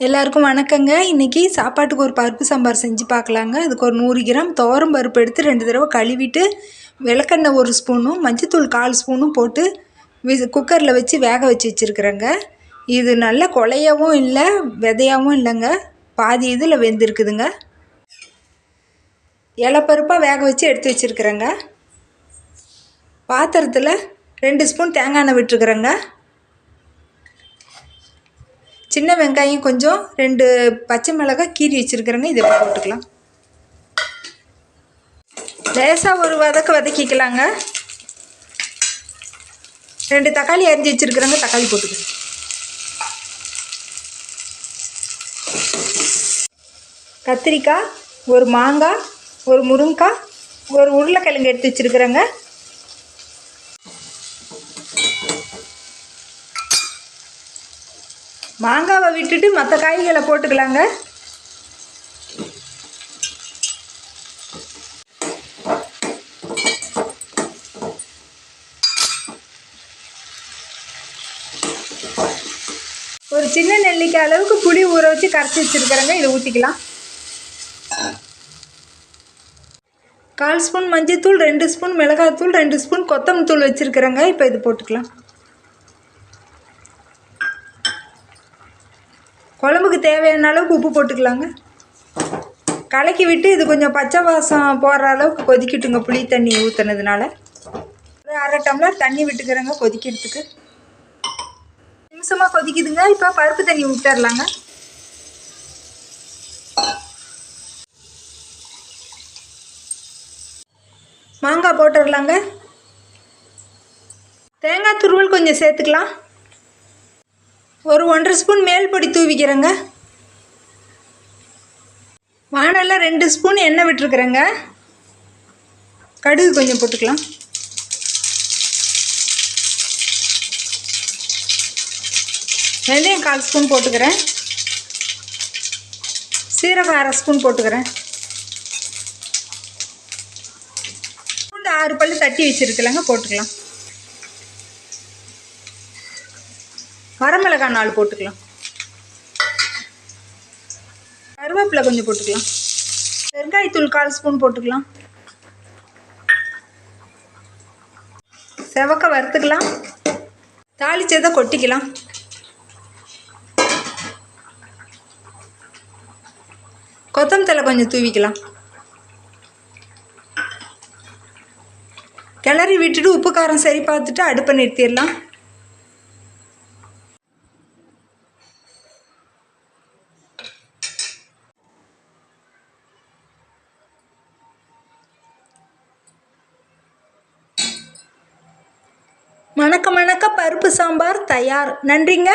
எல்லாருக்கும் வணக்கங்க. இன்றைக்கி சாப்பாட்டுக்கு ஒரு பருப்பு சாம்பார் செஞ்சு பார்க்கலாங்க. அதுக்கு ஒரு 100 கிராம் துவரம் பருப்பு எடுத்து 2 தடவை கழுவிட்டு விளக்கெண்ணெய் 1 ஸ்பூனும் மஞ்சத்தூள் 1/4 ஸ்பூனும் போட்டு குக்கரில் வச்சு வேக வச்சுருக்குறேங்க. இது நல்ல கொலையாகவும் இல்லை விதையாகவும் இல்லைங்க, பாதி இதில் வெந்திருக்குதுங்க. இலைப்பருப்பாக வேக வச்சு எடுத்து வச்சுருக்குறேங்க. பாத்திரத்தில் 2 ஸ்பூன் தேங்காய் எண்ணெய் விட்டுருக்குறேங்க. சின்ன வெங்காயம் கொஞ்சம் 2 பச்சை மிளகாய் கீறி வச்சுருக்குறேங்க. இதை போட்டுக்கலாம். லேசாக ஒரு வதக்கிக்கலாங்க. 2 தக்காளி அரிஞ்சு வச்சுருக்குறேங்க. தக்காளி போட்டுக்கலாம். கத்திரிக்காய், ஒரு மாங்காய், ஒரு முருங்கைக்காய், ஒரு உருளைக்கிழங்கு எடுத்து வச்சுருக்குறேங்க. மாங்காவை விட்டுட்டு மற்ற காய்களை போட்டுக்கலாங்க. ஒரு சின்ன நெல்லிக்காய் அளவுக்கு புளி ஊற வச்சு கரைச்சி வச்சுருக்கிறேங்க. இதை ஊற்றிக்கலாம். 1/4 ஸ்பூன் மஞ்சத்தூள், 2 ஸ்பூன் மிளகாய்த்தூள், 2 ஸ்பூன் கொத்தமல்லி தூள் வச்சுருக்கிறேங்க. இப்போ இது போட்டுக்கலாம். குழம்புக்கு தேவையான அளவுக்கு உப்பு போட்டுக்கலாங்க. கலக்கி விட்டு இது கொஞ்சம் பச்சை வாசம் போடுற அளவுக்கு கொதிக்கட்டுங்க. புளி தண்ணி ஊற்றுனதுனால ஒரு 1/2 டம்ளர் தண்ணி விட்டுக்கிறேங்க கொதிக்கிறதுக்கு. நிமிஷமாக கொதிக்குதுங்க. இப்போ பருப்பு தண்ணி விட்டுறலாங்க. மாங்காய் போட்டுடலாங்க. தேங்காய் துருவல் கொஞ்சம் சேர்த்துக்கலாம். ஒரு 1/2 ஸ்பூன் மேல் பொடி தூவிக்கிறேங்க. வானலில் 2 ஸ்பூன் எண்ணெய் விட்டுருக்குறேங்க. கடுகு கொஞ்சம் போட்டுக்கலாம். வெந்தயம் 1/4 ஸ்பூன் போட்டுக்கிறேன். சீரகம் 1/2 ஸ்பூன் போட்டுக்கிறேன். பூண்டு 6 பல்லு தட்டி வச்சுருக்கலங்க, போட்டுக்கலாம். வரமிளகாய் 4 போட்டுக்கலாம். கருவேப்பிலை கொஞ்சம் போட்டுக்கலாம். பெருங்காயத்தூள் 1/4 ஸ்பூன் போட்டுக்கலாம். செவக்க வறுத்துக்கலாம். தாளிச்சதை கொட்டிக்கலாம். கொத்தமல்லி தழை கொஞ்சம் தூவிக்கலாம். கிளறி விட்டுட்டு உப்பு காரம் சரி பார்த்துட்டு அடுப்பை நிறுத்திடலாம். மணக்க மணக்க பருப்பு சாம்பார் தயார். நன்றிங்க.